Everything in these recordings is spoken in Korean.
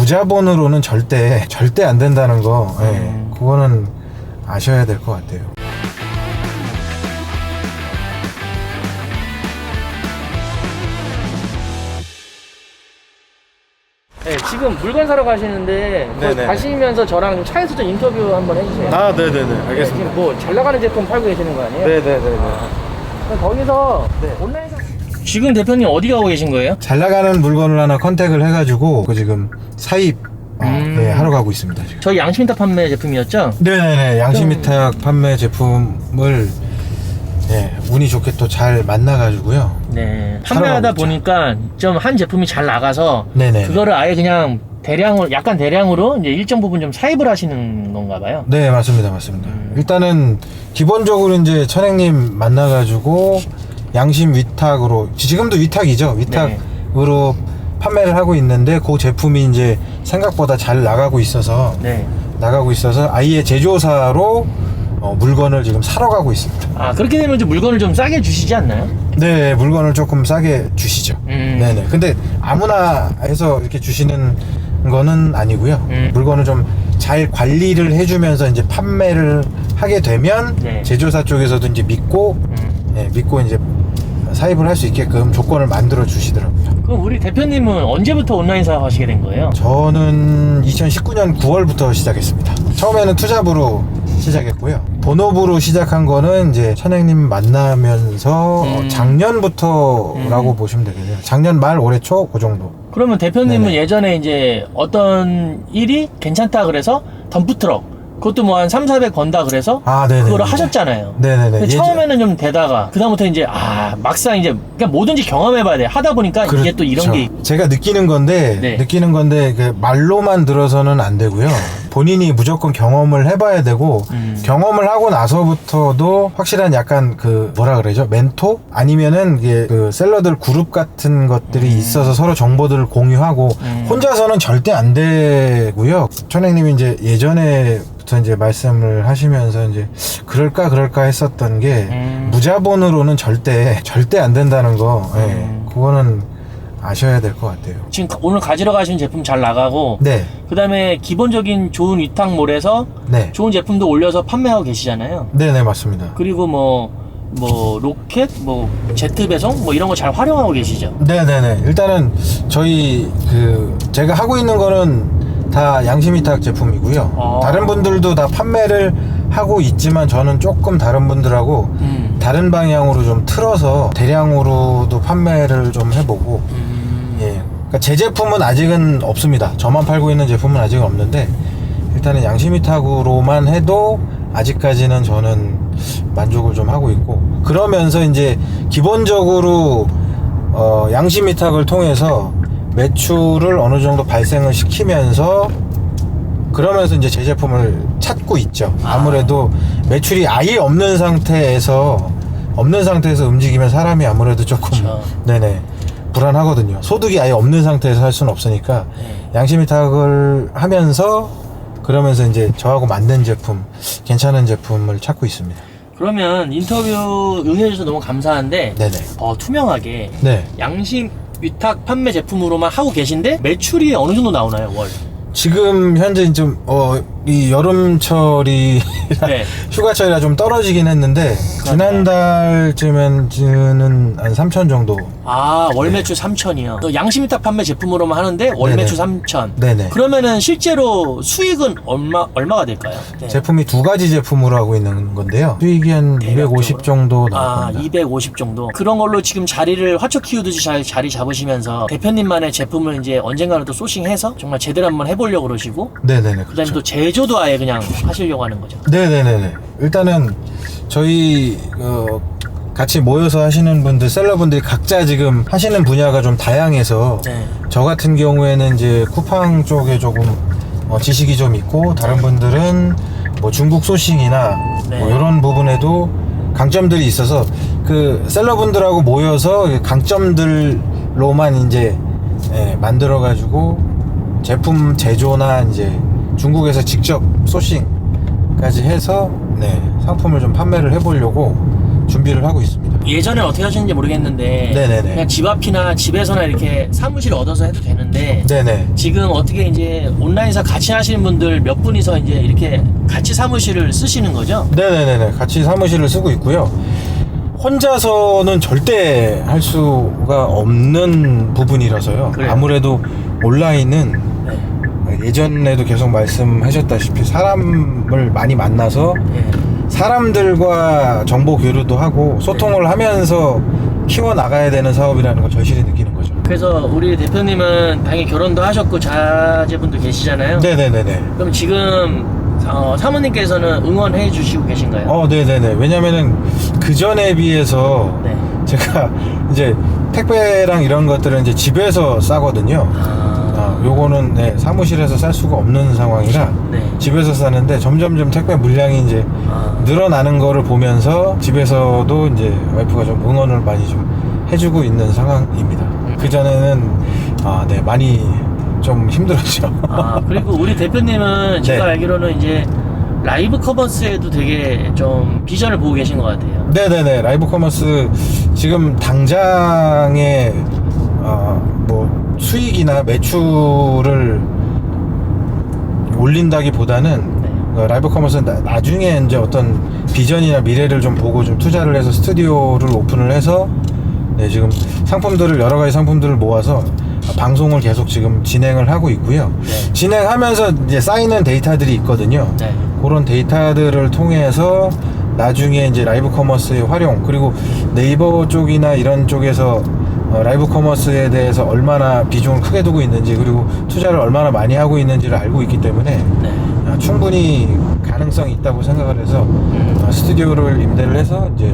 무자본으로는 절대 안 된다는 거, 그거는 아셔야 될 것 같아요. 네, 지금 물건 사러 가시는데 가시면서 저랑 좀 차에서 좀 인터뷰 한번 해주세요. 아, 네네네. 네, 알겠습니다. 지금 뭐 잘 나가는 제품 팔고 계시는 거 아니에요? 네네네. 그럼 거기서 온라인에서 지금 대표님 어디 가고 계신 거예요? 잘 나가는 물건을 하나 컨택을 해가지고 지금 사입 하러 가고 있습니다. 지금. 저희 양심인탁 판매 제품이었죠? 네네네. 양심위탁 판매 제품을 운이 좋게 또 잘 만나가지고요. 네. 판매하다 보니까 좀 한 제품이 잘 나가서 네네. 그거를 아예 그냥 대량으로, 약간 대량으로 이제 일정 부분 좀 사입을 하시는 건가 봐요. 네, 맞습니다. 일단은 기본적으로 이제 천행님 만나가지고 양심 위탁으로, 지금도 위탁이죠. 위탁으로 판매를 하고 있는데 그 제품이 이제 생각보다 잘 나가고 있어서 아예 제조사로 물건을 지금 사러 가고 있습니다. 아, 그렇게 되면 좀 물건을 좀 싸게 주시지 않나요? 네, 물건을 조금 싸게 주시죠. 네네. 근데 아무나 해서 이렇게 주시는 거는 아니고요. 물건을 좀 잘 관리를 해주면서 이제 판매를 하게 되면 제조사 쪽에서도 이제 믿고 이제 사입을 할 수 있게끔 조건을 만들어 주시더라고요. 그럼 우리 대표님은 언제부터 온라인 사업 하시게 된 거예요? 저는 2019년 9월부터 시작했습니다. 처음에는 투잡으로 시작했고요. 본업으로 시작한 거는 이제 천행님 만나면서 작년부터라고 보시면 되겠네요. 작년 말 올해 초 그 정도. 그러면 대표님은 네네. 예전에 이제 어떤 일이 괜찮다 그래서 덤프트럭 그것도 뭐 한 300~400 번다 그래서 네네. 그거를 하셨잖아요. 네네네. 근데 처음에는 좀 되다가 그다음부터 이제 막상 이제 그러니까 뭐든지 경험해봐야 돼. 하다 보니까 이게 또 이런 게 있고. 제가 느끼는 건데 그 말로만 들어서는 안 되고요. 본인이 무조건 경험을 해봐야 되고 경험을 하고 나서부터도 확실한 약간 그 뭐라 그러죠? 멘토? 아니면은 이게 그 셀러들 그룹 같은 것들이 있어서 서로 정보들을 공유하고 혼자서는 절대 안 되고요. 천행님이 이제 예전에부터 이제 말씀을 하시면서 이제 그럴까 했었던 게 무자본으로는 절대 안 된다는 거. 그거는 아셔야 될 것 같아요. 지금 오늘 가지러 가신 제품 잘 나가고 그 다음에 기본적인 좋은 위탁몰에서 좋은 제품도 올려서 판매하고 계시잖아요. 네네, 맞습니다. 그리고 뭐 로켓, 제트 배송 이런 거 잘 활용하고 계시죠? 네네네. 일단은 저희 제가 하고 있는 거는 다 양심위탁 제품이고요. 다른 분들도 다 판매를 하고 있지만 저는 조금 다른 분들하고 다른 방향으로 좀 틀어서 대량으로도 판매를 좀 해보고 그러니까 제 제품은 아직은 없습니다. 저만 팔고 있는 제품은 아직은 없는데 일단은 양심위탁으로만 해도 아직까지는 저는 만족을 좀 하고 있고, 그러면서 이제 기본적으로 양심위탁을 통해서 매출을 어느 정도 발생을 시키면서 그러면서 이제 제 제품을 찾고 있죠. 아무래도 매출이 아예 없는 상태에서 움직이면 사람이 아무래도 조금 불안하거든요. 소득이 아예 없는 상태에서 할 수는 없으니까 양심위탁을 하면서 그러면서 이제 저하고 맞는 제품, 괜찮은 제품을 찾고 있습니다. 그러면 인터뷰 응해주셔서 너무 감사한데 투명하게 양심 위탁 판매 제품으로만 하고 계신데 매출이 어느 정도 나오나요, 월? 지금 현재 좀 이 여름철이 휴가철이라 좀 떨어지긴 했는데 지난달쯤에는 한 3천 정도. 월 매출 3천이요. 또 양심위탁 판매 제품으로만 하는데 월 매출 3천. 네네. 그러면은 실제로 수익은 얼마가 될까요? 제품이 두 가지 제품으로 하고 있는 건데요. 수익이 한 250 정도 나올 겁니다. 250 정도. 그런 걸로 지금 자리를 화초 키우듯이 잘 자리 잡으시면서 대표님만의 제품을 이제 언젠가는 또 소싱해서 정말 제대로 한번 해보려고 그러시고. 네네네. 그다음에 또 제조도 아예 그냥 하시려고 하는 거죠. 네네네네. 일단은 저희 같이 모여서 하시는 분들, 셀러분들이 각자 지금 하시는 분야가 좀 다양해서 저 같은 경우에는 이제 쿠팡 쪽에 조금 지식이 좀 있고, 다른 분들은 뭐 중국 소싱이나 뭐 이런 부분에도 강점들이 있어서 그 셀러분들하고 모여서 강점들로만 이제 만들어 가지고 제품 제조나 이제 중국에서 직접 소싱까지 해서 상품을 좀 판매를 해보려고 준비를 하고 있습니다. 예전에 어떻게 하셨는지 모르겠는데 네네네. 그냥 집 앞이나 집에서나 이렇게 사무실 얻어서 해도 되는데 네네. 지금 어떻게 이제 온라인에서 같이 하시는 분들 몇 분이서 이제 이렇게 같이 사무실을 쓰시는 거죠? 네네네. 같이 사무실을 쓰고 있고요. 혼자서는 절대 할 수가 없는 부분이라서요. 그래요. 아무래도 온라인은 네. 예전에도 계속 말씀하셨다시피 사람을 많이 만나서 네. 사람들과 정보 교류도 하고 소통을 하면서 키워나가야 되는 사업이라는 걸 절실히 느끼는 거죠. 그래서 우리 대표님은 당연히 결혼도 하셨고 자제분도 계시잖아요. 네네네네. 그럼 지금 사모님께서는 응원해 주시고 계신가요? 네네네. 왜냐면은 그 전에 비해서 네. 제가 이제 택배랑 이런 것들은 이제 집에서 싸거든요. 요거는 네, 사무실에서 쌀 수가 없는 상황이라 네. 집에서 싸는데 점점점 택배 물량이 이제 늘어나는 거를 보면서 집에서도 이제 와이프가 좀 응원을 많이 좀 해주고 있는 상황입니다. 그 전에는 네, 많이 좀 힘들었죠. 그리고 우리 대표님은 제가 네. 알기로는 이제 라이브 커머스에도 되게 좀 비전을 보고 계신 것 같아요. 네네네. 라이브 커머스 지금 당장에 뭐 수익이나 매출을 올린다기보다는 네. 라이브 커머스는 나중에 이제 어떤 비전이나 미래를 좀 보고 좀 투자를 해서 스튜디오를 오픈을 해서 네, 지금 상품들을 여러 가지 상품들을 모아서 방송을 계속 지금 진행을 하고 있고요. 네. 진행하면서 이제 쌓이는 데이터들이 있거든요. 네. 그런 데이터들을 통해서 나중에 이제 라이브 커머스의 활용, 그리고 네이버 쪽이나 이런 쪽에서 라이브 커머스에 대해서 얼마나 비중을 크게 두고 있는지, 그리고 투자를 얼마나 많이 하고 있는지를 알고 있기 때문에 네. 충분히 가능성이 있다고 생각을 해서 스튜디오를 임대를 해서 이제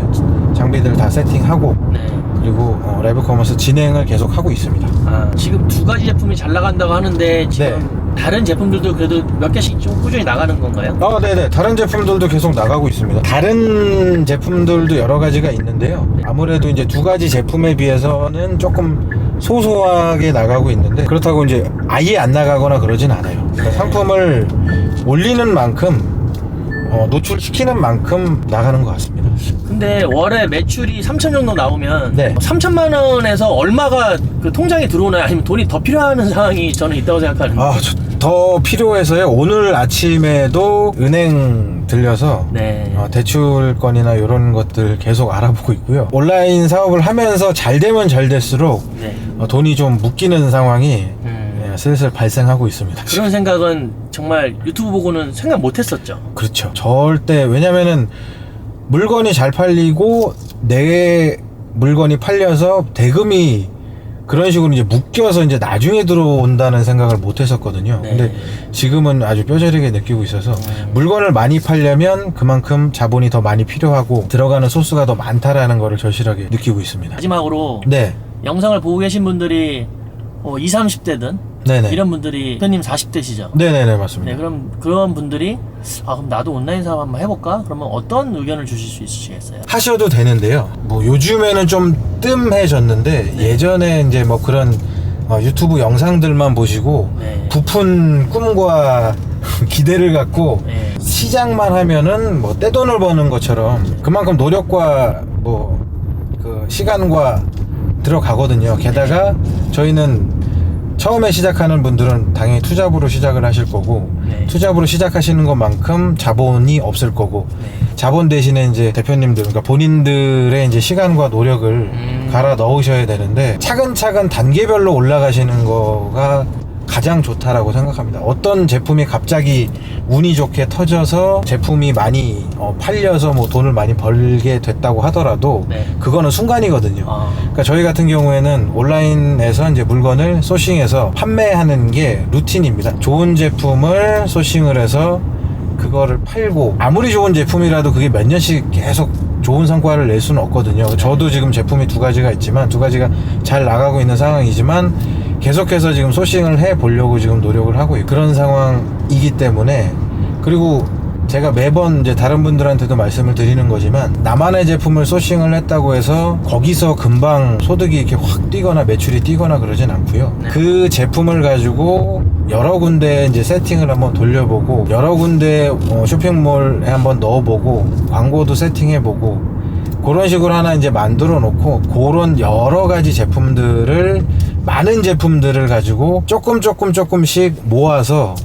장비들 다 세팅하고 네. 그리고 라이브 커머스 진행을 계속 하고 있습니다. 지금 두 가지 제품이 잘 나간다고 하는데 지금 네. 다른 제품들도 그래도 몇 개씩 좀 꾸준히 나가는 건가요? 네네. 다른 제품들도 계속 나가고 있습니다. 다른 제품들도 여러 가지가 있는데요. 아무래도 이제 두 가지 제품에 비해서는 조금 소소하게 나가고 있는데, 그렇다고 이제 아예 안 나가거나 그러진 않아요. 그러니까 상품을 올리는 만큼 노출시키는 만큼 나가는 것 같습니다. 근데 월에 매출이 3천 정도 나오면 네. 3천만 원에서 얼마가 그 통장에 들어오나요? 아니면 돈이 더 필요한 상황이 저는 있다고 생각하는데. 더 필요해서요. 오늘 아침에도 은행 들려서 네. 대출권이나 이런 것들 계속 알아보고 있고요. 온라인 사업을 하면서 잘 되면 잘 될수록 네. 돈이 좀 묶이는 상황이 슬슬 발생하고 있습니다. 그런 생각은 정말 유튜브 보고는 생각 못 했었죠. 그렇죠. 절대. 왜냐면은 물건이 잘 팔리고 내 물건이 팔려서 대금이 그런 식으로 이제 묶여서 이제 나중에 들어온다는 생각을 못 했었거든요. 네. 근데 지금은 아주 뼈저리게 느끼고 있어서 물건을 많이 팔려면 그만큼 자본이 더 많이 필요하고 들어가는 소스가 더 많다라는 거를 절실하게 느끼고 있습니다. 마지막으로 네. 영상을 보고 계신 분들이 20, 30대든 네네. 이런 분들이 대표님 40대시죠? 네네네, 맞습니다. 네, 그럼 그런 분들이 그럼 나도 온라인 사업 한번 해볼까? 그러면 어떤 의견을 주실 수 있으시겠어요? 하셔도 되는데요. 뭐 요즘에는 좀 뜸해졌는데 예전에 이제 뭐 그런 유튜브 영상들만 보시고 네. 부푼 꿈과 기대를 갖고 네. 시작만 하면은 뭐 떼돈을 버는 것처럼 그만큼 노력과 뭐 그 시간과 들어가거든요. 게다가 저희는 처음에 시작하는 분들은 당연히 투잡으로 시작을 하실 거고 네. 투잡으로 시작하시는 것만큼 자본이 없을 거고 네. 자본 대신에 이제 대표님들, 그러니까 본인들의 이제 시간과 노력을 갈아 넣으셔야 되는데 차근차근 단계별로 올라가시는 거가 가장 좋다라고 생각합니다. 어떤 제품이 갑자기 운이 좋게 터져서 제품이 많이 팔려서 뭐 돈을 많이 벌게 됐다고 하더라도 네. 그거는 순간이거든요. 그러니까 저희 같은 경우에는 온라인에서 이제 물건을 소싱해서 판매하는 게 루틴입니다. 좋은 제품을 소싱을 해서 그거를 팔고 아무리 좋은 제품이라도 그게 몇 년씩 계속 좋은 성과를 낼 수는 없거든요. 저도 지금 제품이 두 가지가 있지만 두 가지가 잘 나가고 있는 상황이지만 계속해서 지금 소싱을 해 보려고 지금 노력을 하고 있고 그런 상황이기 때문에, 그리고 제가 매번 이제 다른 분들한테도 말씀을 드리는 거지만 나만의 제품을 소싱을 했다고 해서 거기서 금방 소득이 이렇게 확 뛰거나 매출이 뛰거나 그러진 않고요. 네. 그 제품을 가지고 여러 군데 이제 세팅을 한번 돌려보고 여러 군데 쇼핑몰에 한번 넣어보고 광고도 세팅해보고 그런 식으로 하나 이제 만들어 놓고 그런 여러 가지 제품들을 많은 제품들을 가지고 조금씩 모아서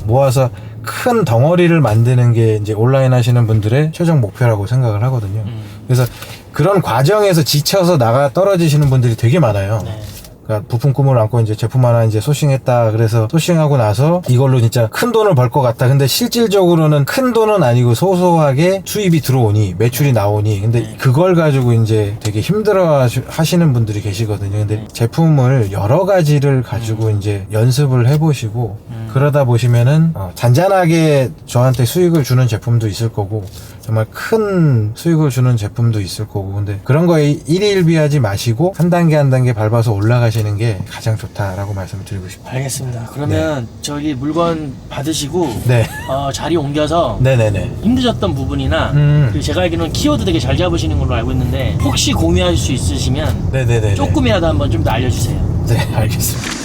큰 덩어리를 만드는 게 이제 온라인 하시는 분들의 최종 목표라고 생각을 하거든요. 그래서 그런 과정에서 지쳐서 나가 떨어지시는 분들이 되게 많아요. 네. 그러니까 부품 꿈을 안고 이제 제품 하나 이제 소싱했다. 그래서 소싱하고 나서 이걸로 진짜 큰 돈을 벌 것 같다. 근데 실질적으로는 큰 돈은 아니고 소소하게 수입이 들어오니 매출이 나오니 근데 그걸 가지고 이제 되게 힘들어 하시는 분들이 계시거든요. 근데 제품을 여러 가지를 가지고 이제 연습을 해보시고 그러다 보시면은 잔잔하게 저한테 수익을 주는 제품도 있을 거고 정말 큰 수익을 주는 제품도 있을 거고 근데 그런 거에 일희일비하지 마시고 한 단계 밟아서 올라가시는 게 가장 좋다라고 말씀을 드리고 싶어요. 알겠습니다. 그러면 저기 물건 받으시고 네. 자리 옮겨서 네네네. 힘드셨던 부분이나 그리고 제가 알기로는 키워드 되게 잘 잡으시는 걸로 알고 있는데 혹시 공유할 수 있으시면 네네네. 조금이라도 한번 좀 더 알려주세요. 네, 알겠습니다.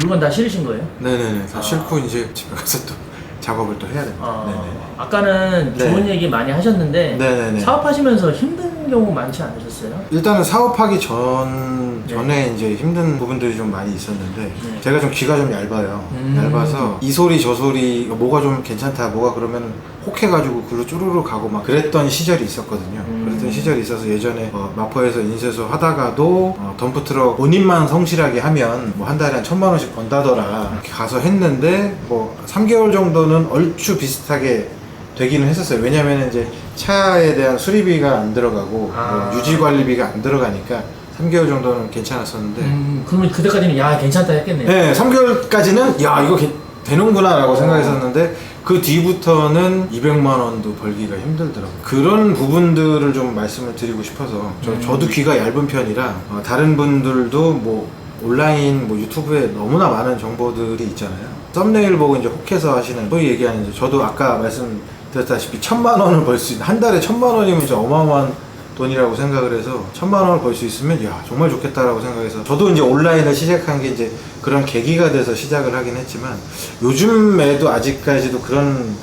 물건 다 실으신 거예요? 네네네. 다 싣고 이제 집에 가서 또 작업을 또 해야 됩니다. 네네. 아까는 네. 좋은 얘기 많이 하셨는데 네네네. 사업하시면서 힘든 경우 많지 않으셨어요? 일단은 사업하기 전에 이제 힘든 부분들이 좀 많이 있었는데 제가 좀 귀가 좀 얇아요. 얇아서 이 소리 저 소리 뭐가 좀 괜찮다 뭐가 그러면 혹해가지고 글로 쭈루루 가고 막 그랬던 시절이 있었거든요. 그랬던 시절이 있어서 예전에 마포에서 인쇄소 하다가도 덤프트럭 본인만 성실하게 하면 뭐 한 달에 한 1,000만 원씩 번다더라 이렇게 가서 했는데 뭐 3개월 정도는 얼추 비슷하게 되기는 했었어요. 왜냐면 이제 차에 대한 수리비가 안 들어가고 뭐 유지관리비가 안 들어가니까 3개월 정도는 괜찮았었는데 그러면 그때까지는 야 괜찮다 했겠네요. 네, 3개월까지는 야 이거 되는구나 라고 생각했었는데 그 뒤부터는 200만 원도 벌기가 힘들더라고요. 그런 부분들을 좀 말씀을 드리고 싶어서 저도 귀가 얇은 편이라 다른 분들도 뭐 온라인 뭐 유튜브에 너무나 많은 정보들이 있잖아요. 썸네일 보고 이제 혹해서 하시는 소위 얘기하는 저도 아까 말씀드렸다시피 1,000만 원을 벌 수 있는 한 달에 1,000만 원이면 진짜 어마어마한 돈이라고 생각을 해서 1,000만 원을 벌 수 있으면 야 정말 좋겠다라고 생각해서 저도 이제 온라인을 시작한 게 이제 그런 계기가 돼서 시작을 하긴 했지만 요즘에도 아직까지도 그런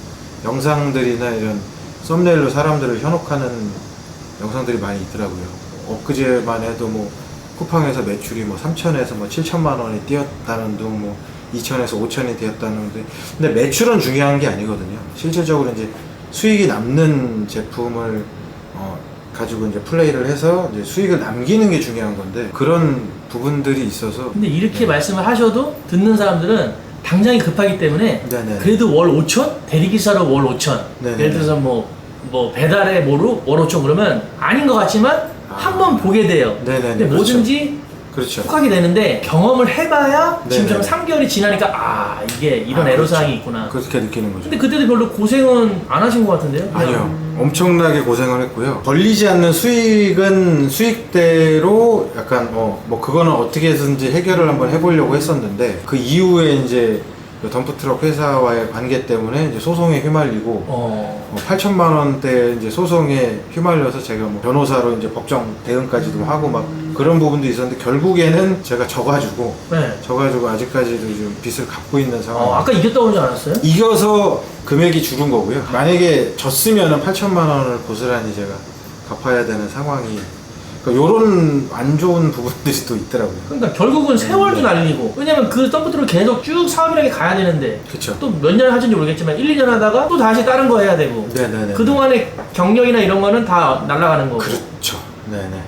영상들이나 이런 썸네일로 사람들을 현혹하는 영상들이 많이 있더라고요. 엊그제만 해도 뭐 쿠팡에서 매출이 뭐 3천에서 뭐 7천만 원이 뛰었다는 둥 뭐 2천에서 5천이 되었다는데 근데 매출은 중요한 게 아니거든요. 실질적으로 이제 수익이 남는 제품을 가지고 이제 플레이를 해서 이제 수익을 남기는 게 중요한 건데 그런 부분들이 있어서 근데 이렇게 말씀을 하셔도 듣는 사람들은 당장이 급하기 때문에 네네. 그래도 월 5천? 대리기사로 월 5천 네네. 예를 들어서 뭐 배달의 뭐로 월 5천 그러면 아닌 것 같지만 한번 보게 돼요. 네네네. 근데 그렇죠. 뭐든지 그렇죠. 혹하게 되는데 경험을 해봐야 네네. 지금처럼 3개월이 지나니까 이게 이런 애로사항이 있구나. 그렇게 느끼는 거죠. 근데 그때도 별로 고생은 안 하신 것 같은데요? 그냥 아니요. 엄청나게 고생을 했고요. 벌리지 않는 수익은 수익대로 약간 뭐 그거는 어떻게 해서든지 해결을 한번 해보려고 했었는데 그 이후에 이제 그 덤프트럭 회사와의 관계 때문에 이제 소송에 휘말리고 8천만 원대 이제 소송에 휘말려서 제가 뭐 변호사로 이제 법정 대응까지도 하고 막 그런 부분도 있었는데 결국에는 제가 져가지고 아직까지도 좀 빚을 갚고 있는 상황. 아까 이겼다고 하지 않았어요? 이겨서 금액이 줄은 거고요. 만약에 졌으면은 8천만 원을 고스란히 제가 갚아야 되는 상황이. 그러니까 요런 안 좋은 부분들이 또 있더라고요. 그러니까 결국은 세월도 날리고 왜냐면 그 덤프트럭을 계속 쭉 사업이라게 가야 되는데 그쵸. 또 몇 년 하는지 모르겠지만 1, 2년 하다가 또 다시 다른 거 해야 되고 네네네. 그동안의 경력이나 이런 거는 다 날아가는 거고 그렇죠. 네네.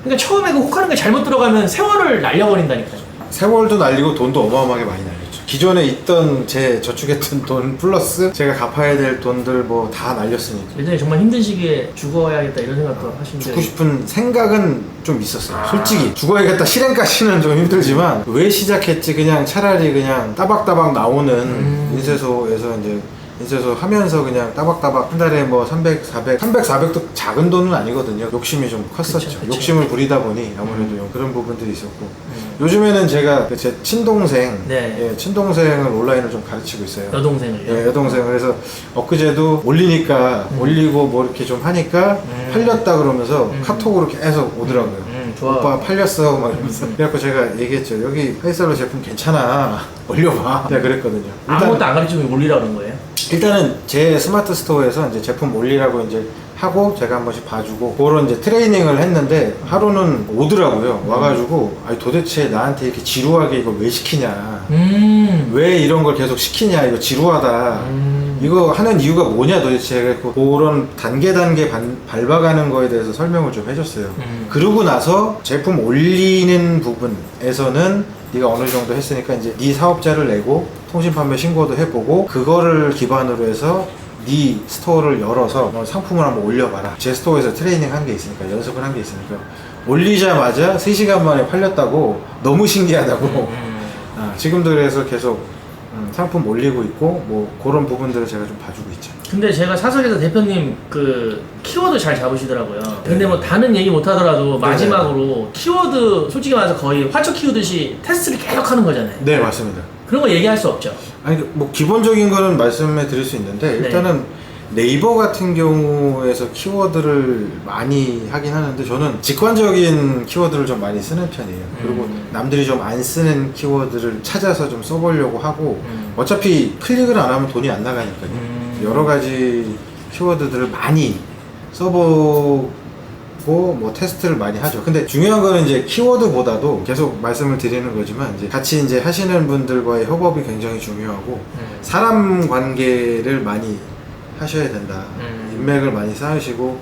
그러니까 처음에 그 혹하는 게 잘못 들어가면 세월을 날려버린다니까요. 세월도 날리고 돈도 어마어마하게 많이 날렸죠. 기존에 있던 제 저축했던 돈 플러스 제가 갚아야 될 돈들 뭐 다 날렸으니까. 예전에 정말 힘든 시기에 죽어야겠다 이런 생각도 하시는데 죽고 싶은 생각은 좀 있었어요. 솔직히 죽어야겠다 실행까지는 좀 힘들지만 왜 시작했지 그냥 차라리 그냥 따박따박 나오는 인쇄소에서 이제 인쇄소 하면서 그냥 따박따박 한 달에 뭐 300, 400도 작은 돈은 아니거든요. 욕심이 좀 컸었죠. 그쵸. 욕심을 부리다 보니 아무래도 그런 부분들이 있었고 요즘에는 제가 제 친동생 친동생을 온라인을 좀 가르치고 있어요. 여동생을요? 여동생. 그래서 엊그제도 올리니까 올리고 뭐 이렇게 좀 하니까 팔렸다 그러면서 카톡으로 계속 오더라고요. 좋아. 오빠 팔렸어 막 이러면서 그래갖고 제가 얘기했죠. 여기 하이살로 제품 괜찮아 올려봐. 내가 그랬거든요. 아무것도 안 가르치고 올리라고 그런 거예요? 일단은 제 스마트 스토어에서 이제 제품 올리라고 이제 하고 제가 한 번씩 봐주고 그런 이제 트레이닝을 했는데 하루는 오더라고요. 와가지고 아니 도대체 나한테 이렇게 지루하게 이거 왜 시키냐, 왜 이런 걸 계속 시키냐, 이거 지루하다, 이거 하는 이유가 뭐냐 도대체. 그래서 그런 단계 밟아가는 거에 대해서 설명을 좀 해줬어요. 그러고 나서 제품 올리는 부분에서는 네가 어느 정도 했으니까 이제 네 사업자를 내고 통신 판매 신고도 해보고 그거를 기반으로 해서 네 스토어를 열어서 상품을 한번 올려봐라. 제 스토어에서 트레이닝 한 게 있으니까, 연습을 한 게 있으니까 올리자마자 3시간 만에 팔렸다고 너무 신기하다고 지금도 그래서 계속 상품 올리고 있고 뭐 그런 부분들을 제가 좀 봐주고 있죠. 근데 제가 사석에서 대표님 그 키워드 잘 잡으시더라고요. 근데 뭐 다는 얘기 못 하더라도 마지막으로 키워드 솔직히 말해서 거의 화초 키우듯이 테스트를 계속 하는 거잖아요. 네, 맞습니다. 그런 거 얘기할 수 없죠. 아니 뭐 기본적인 거는 말씀해 드릴 수 있는데 일단은 네이버 같은 경우에서 키워드를 많이 하긴 하는데 저는 직관적인 키워드를 좀 많이 쓰는 편이에요. 그리고 남들이 좀 안 쓰는 키워드를 찾아서 좀 써보려고 하고 어차피 클릭을 안 하면 돈이 안 나가니까요. 여러 가지 키워드들을 많이 써보고 뭐 테스트를 많이 하죠. 근데 중요한 거는 이제 키워드보다도 계속 말씀을 드리는 거지만 이제 같이 이제 하시는 분들과의 협업이 굉장히 중요하고 사람 관계를 많이 하셔야 된다. 인맥을 많이 쌓으시고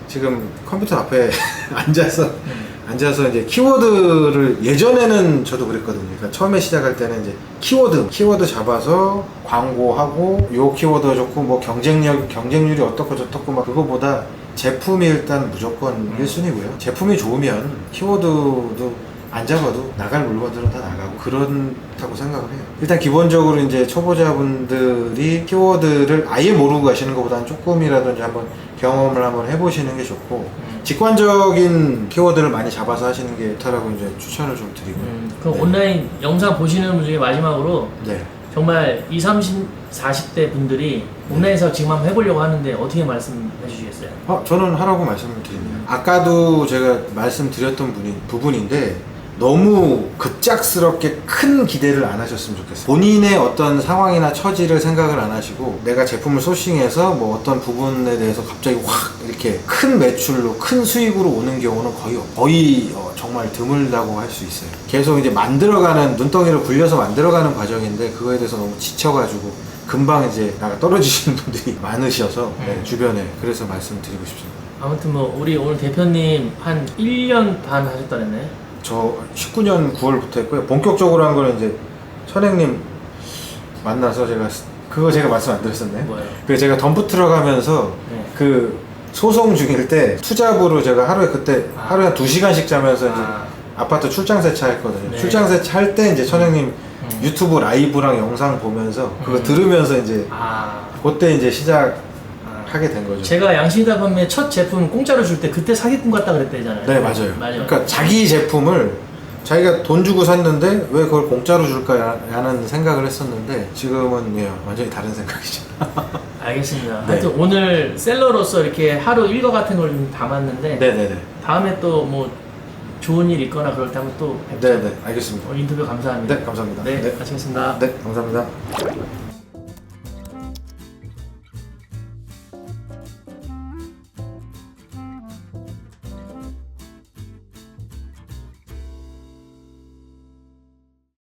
지금 컴퓨터 앞에 앉아서 이제 키워드를 예전에는 저도 그랬거든요. 그러니까 처음에 시작할 때는 이제 키워드 잡아서 광고하고 요 키워드 좋고 뭐 경쟁률이 어떻고 저떻고 막 그거보다 제품이 일단 무조건 1순위고요. 제품이 좋으면 키워드도 안 잡아도 나갈 물건들은 다 나가고 그렇다고 생각을 해요. 일단 기본적으로 이제 초보자분들이 키워드를 아예 모르고 가시는 것보다는 조금이라도 이제 한번 경험을 한번 해보시는 게 좋고 직관적인 키워드를 많이 잡아서 하시는 게 좋다라고 이제 추천을 좀 드리고요. 그럼 온라인 영상 보시는 분 중에 마지막으로 정말 20, 30, 40대 분들이 온라인에서 지금 한번 해보려고 하는데 어떻게 말씀해 주시겠어요? 저는 하라고 말씀을 드립니다. 아까도 제가 말씀드렸던 부분인데 너무 급작스럽게 큰 기대를 안 하셨으면 좋겠어요. 본인의 어떤 상황이나 처지를 생각을 안 하시고 내가 제품을 소싱해서 뭐 어떤 부분에 대해서 갑자기 확 이렇게 큰 매출로 큰 수익으로 오는 경우는 거의 정말 드물다고 할 수 있어요. 계속 이제 만들어가는, 눈덩이를 굴려서 만들어가는 과정인데 그거에 대해서 너무 지쳐가지고 금방 이제 나가 떨어지시는 분들이 많으셔서 주변에 그래서 말씀드리고 싶습니다. 아무튼 뭐 우리 오늘 대표님 한 1년 반 하셨다 그랬네. 저 19년 9월부터 했고요. 본격적으로 한 거는 이제 선생님 만나서 제가 말씀 안 드렸었네. 뭐예요? 그 제가 덤프트럭 하면서 그 소송 중일 때 투잡으로 제가 하루에 한 2시간씩 자면서 이제 아파트 출장 세차했거든요. 출장 세차할 때 이제 선생님 유튜브 라이브랑 영상 보면서 그거 들으면서 이제 그때 이제 시작하게 된 거죠. 제가 양심이다 판매 첫 제품 공짜로 줄 때 그때 사기꾼 같다 그랬대잖아요. 네, 맞아요. 그러니까 자기 제품을 자기가 돈 주고 샀는데 왜 그걸 공짜로 줄까라는 생각을 했었는데 지금은 완전히 다른 생각이죠. 알겠습니다. 하여튼 오늘 셀러로서 이렇게 하루 일과 같은 걸 좀 담았는데 다음에 또 뭐 좋은 일 있거나 그럴 때 한번 또 뵙죠. 알겠습니다. 인터뷰 감사합니다. 네, 감사합니다. 네, 마치겠습니다. 네, 감사합니다.